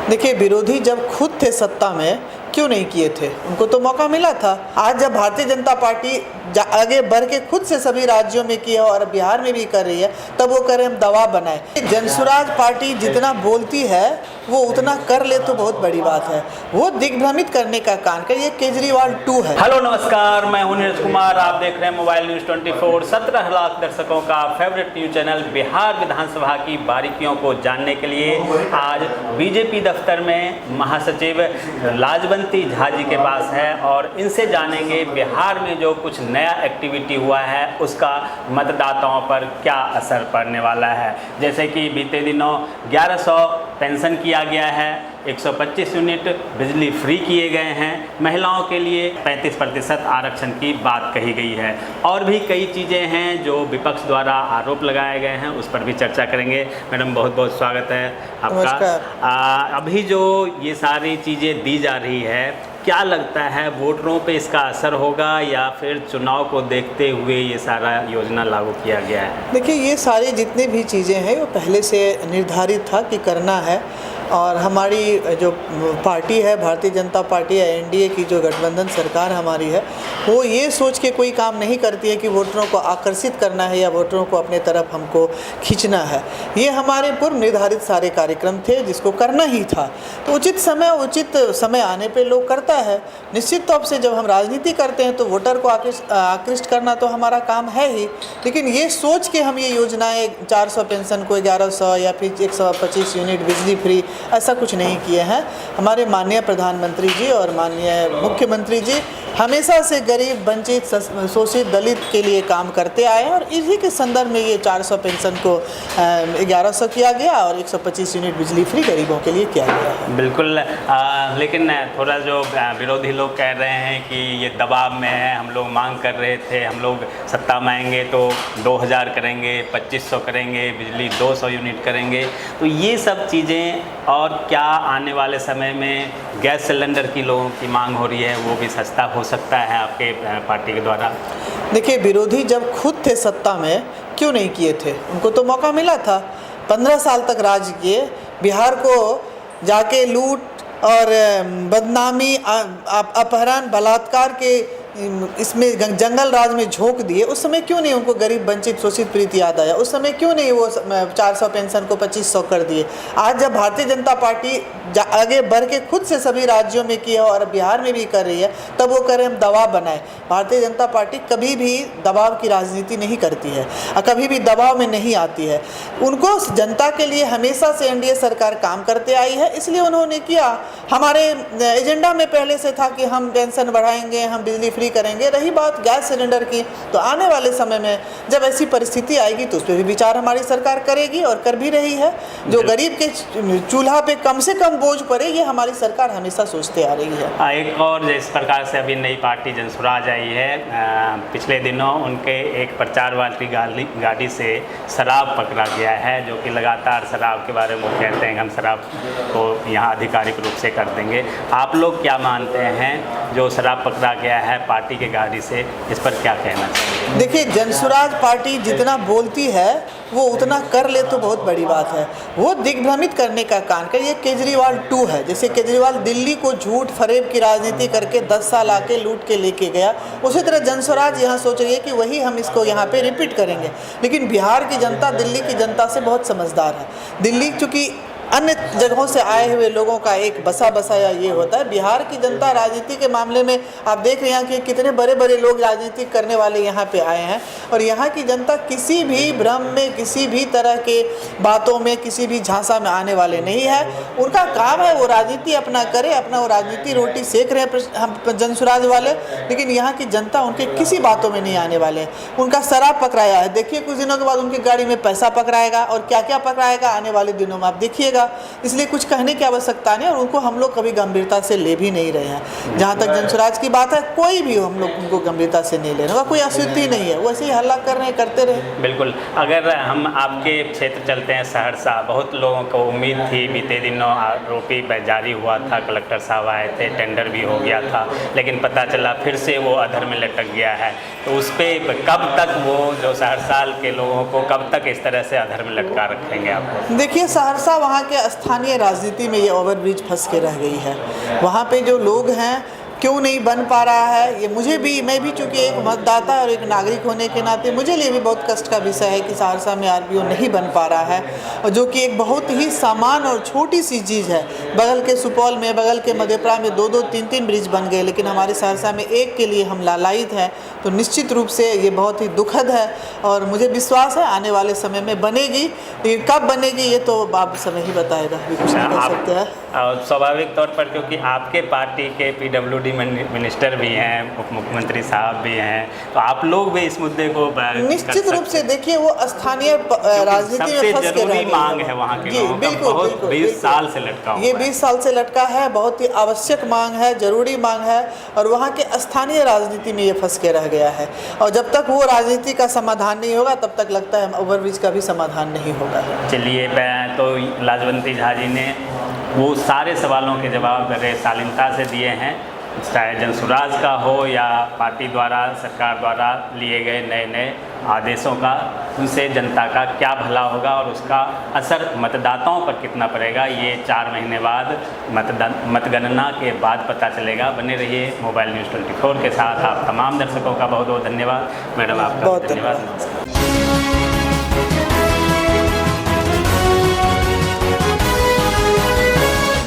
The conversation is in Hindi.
देखिए, विरोधी जब खुद थे सत्ता में क्यों नहीं किए थे? उनको तो मौका मिला था। आज जब भारतीय जनता पार्टी आगे बढ़ के खुद से सभी राज्यों में किया और बिहार में भी कर रही है, तब वो कह रहे हैं हम दबाव बनाए। जनसुराज पार्टी जितना बोलती है वो उतना कर ले तो बहुत बड़ी बात है। वो दिग्भ्रमित करने का काम कर, ये केजरीवाल 2 है। हेलो नमस्कार, मैं हूं नीरज कुमार। आप देख रहे हैं मोबाइल न्यूज 24। 17 लाख दर्शकों का फेवरेट न्यूज चैनल। बिहार विधानसभा की बारीकियों को जानने के लिए आज बीजेपी दफ्तर में महासचिव लाजवंती झा जी के पास है और इनसे जानेंगे बिहार में जो कुछ नया एक्टिविटी हुआ है उसका मतदाताओं पर क्या असर पड़ने वाला है। जैसे कि बीते दिनों 1100 पेंशन किया गया है, 125 यूनिट बिजली फ्री किए गए हैं, महिलाओं के लिए 35% आरक्षण की बात कही गई है और भी कई चीज़ें हैं जो विपक्ष द्वारा आरोप लगाए गए हैं, उस पर भी चर्चा करेंगे। मैडम बहुत बहुत स्वागत है आपका। अभी जो ये सारी चीज़ें दी जा रही है, क्या लगता है वोटरों पे इसका असर होगा या फिर चुनाव को देखते हुए ये सारा योजना लागू किया गया है? देखिए, ये सारी जितनी भी चीज़ें हैं वो पहले से निर्धारित था कि करना है और हमारी जो पार्टी है, भारतीय जनता पार्टी या एनडीए की जो गठबंधन सरकार हमारी है, वो ये सोच के कोई काम नहीं करती है कि वोटरों को आकर्षित करना है या वोटरों को अपने तरफ हमको खींचना है। ये हमारे पूर्व निर्धारित सारे कार्यक्रम थे जिसको करना ही था। तो उचित समय आने पे लोग करता है। निश्चित तौर से जब हम राजनीति करते हैं तो वोटर को आकृष्ट करना तो हमारा काम है ही, लेकिन ये सोच के हम ये योजनाएँ 400 पेंशन को 1100 या फिर 125 यूनिट बिजली फ्री, ऐसा कुछ नहीं किए हैं। हमारे माननीय प्रधानमंत्री जी और माननीय मुख्यमंत्री जी हमेशा से गरीब, वंचित, शोषित, दलित के लिए काम करते आए हैं और इसी के संदर्भ में ये 400 पेंशन को 1100 किया गया और 125 यूनिट बिजली फ्री गरीबों के लिए किया गया है। बिल्कुल, लेकिन थोड़ा जो विरोधी लोग कह रहे हैं कि ये दबाव में है। हम लोग मांग कर रहे थे, हम लोग सत्ता में आएंगे तो 2000 करेंगे, 2500 करेंगे, बिजली 200 यूनिट करेंगे। तो ये सब चीज़ें और क्या आने वाले समय में गैस सिलेंडर की लोगों की मांग हो रही है, वो भी सस्ता हो सकता है आपके पार्टी के द्वारा? देखिए, विरोधी जब खुद थे सत्ता में क्यों नहीं किए थे? उनको तो मौका मिला था। 15 साल तक राज किए, बिहार को जाके लूट और बदनामी, अपहरण, बलात्कार के इसमें जंगल राज में झोंक दिए। उस समय क्यों नहीं उनको गरीब, वंचित, शोषित प्रीति याद आया? उस समय क्यों नहीं वो 400 पेंशन को 2500 कर दिए? आज जब भारतीय जनता पार्टी आगे बढ़ के खुद से सभी राज्यों में किया और बिहार में भी कर रही है, तब वो कह रहे हैं हम दबाव बनाए। भारतीय जनता पार्टी कभी भी दबाव की राजनीति नहीं करती है और कभी भी दबाव में नहीं आती है। उनको जनता के लिए हमेशा से एनडीए सरकार काम करते आई है, इसलिए उन्होंने किया। हमारे एजेंडा में पहले से था कि हम पेंशन बढ़ाएंगे, हम बिजली फ्री करेंगे। रही बात गैस सिलेंडर की, तो आने वाले समय में जब ऐसी परिस्थिति आएगी तो उस पर भी विचार हमारी सरकार करेगी और कर भी रही है। जो गरीब के चूल्हा पे कम से कम बोझ पड़े, ये हमारी सरकार हमेशा सोचते आ रही है। एक और जिस प्रकार से अभी नई पार्टी जनसुराज आई है, पिछले दिनों उनके एक प्रचार वाली गाड़ी से शराब पकड़ा गया है, जो कि लगातार शराब के बारे में वो कहते हैं कि हम शराब को यहाँ आधिकारिक रूप से कर देंगे। आप लोग क्या मानते हैं, जो शराब पकड़ा गया है पार्टी के गाड़ी से, इस पर क्या कहना चाहिए? देखिए, जनसुराज पार्टी जितना बोलती है वो उतना कर ले तो बहुत बड़ी बात है। वो दिग्भ्रमित करने का काम कर, ये केजरीवाल 2 है। जैसे केजरीवाल दिल्ली को झूठ फरेब की राजनीति करके 10 साल आके लूट के लेके गया, उसी तरह जनसुराज यहाँ सोच रही है कि वही हम इसको यहाँ पे रिपीट करेंगे। लेकिन बिहार की जनता दिल्ली की जनता से बहुत समझदार है। दिल्ली चूँकि अन्य जगहों से आए हुए लोगों का एक बसा बसाया ये होता है। बिहार की जनता राजनीति के मामले में आप देख रहे हैं कि कितने बड़े बड़े लोग राजनीति करने वाले यहाँ पे आए हैं और यहाँ की जनता किसी भी भ्रम में, किसी भी तरह के बातों में, किसी भी झांसा में आने वाले नहीं है। उनका काम है वो राजनीति अपना करे, अपना वो राजनीति रोटी सेक रहे हैं हम जनसुराज वाले, लेकिन यहाँ की जनता उनके किसी बातों में नहीं आने वाले हैं। उनका शराब पकड़ाया है, देखिए कुछ दिनों के बाद उनकी गाड़ी में पैसा पकड़ाएगा और क्या क्या पकड़ाएगा आने वाले दिनों में आप देखिएगा। इसलिए कुछ कहने की आवश्यकता नहीं और उनको हम लोग कभी गंभीरता से ले भी नहीं रहे हैं। जहाँ तक जनसुराज की बात है, कोई भी हो हम लोग उनको गंभीरता से नहीं ले रहे हैं, कोई अस्वीकृति नहीं है, वो ऐसे ही हल्ला कर रहे हैं, करते रहे। बिल्कुल, अगर हम आपके क्षेत्र चलते हैं सहरसा, बहुत लोगों को उम्मीद थी, बीते दिनों आरोपी जारी हुआ था, कलेक्टर साहब आए थे, टेंडर भी हो गया था, लेकिन पता चला फिर से वो अधर में लटक गया है। तो उस पर कब तक वो जो सहरसा के लोगों को कब तक इस तरह से अधर में लटका रखेंगे आप? देखिए, सहरसा वहाँ के स्थानीय राजनीति में ये ओवरब्रिज फंस के रह गई है। वहाँ पे जो लोग हैं क्यों नहीं बन पा रहा है, ये मैं भी चूँकि एक मतदाता और एक नागरिक होने के नाते मुझे लिए भी बहुत कष्ट का विषय है कि सहरसा में आरपीओ नहीं बन पा रहा है, और जो कि एक बहुत ही सामान्य और छोटी सी चीज़ है। बगल के सुपौल में, बगल के मधेपुरा में 2-2, 3-3 ब्रिज बन गए, लेकिन हमारे सहरसा में एक के लिए हम लालायित हैं। तो निश्चित रूप से ये बहुत ही दुखद है और मुझे विश्वास है आने वाले समय में बनेगी। लेकिन कब बनेगी ये तो आप समय ही बताएगा, अभी कुछ नहीं कह सकते हैं। स्वाभाविक तौर पर क्योंकि आपके पार्टी के PWD मिनिस्टर भी हैं, उप मुख्यमंत्री साहब भी हैं, तो आप लोग भी इस मुद्दे को निश्चित रूप से देखिए, वो स्थानीय राजनीति में फंस के रह गए। मांग है वहाँ के लोगों का, बहुत 20 साल से लटका हुआ है। ये 20 साल से लटका है, बहुत ही आवश्यक मांग है, जरूरी मांग है, और वहाँ के स्थानीय राजनीति में ये फंस के रह गया है। और जब तक वो राजनीति का समाधान नहीं होगा तब तक लगता है ओवरब्रिज का भी समाधान नहीं होगा। चलिए, तो लाजवंती झा जी ने वो सारे सवालों के जवाब बड़े शालीनता से दिए हैं, चाहे जनसुराज का हो या पार्टी द्वारा, सरकार द्वारा लिए गए नए नए आदेशों का, उनसे जनता का क्या भला होगा और उसका असर मतदाताओं पर कितना पड़ेगा, ये 4 महीने बाद मतगणना के बाद पता चलेगा। बने रहिए मोबाइल न्यूज़ 24 के साथ। आप तमाम दर्शकों का बहुत बहुत धन्यवाद। मैडम, आपका बहुत धन्यवाद।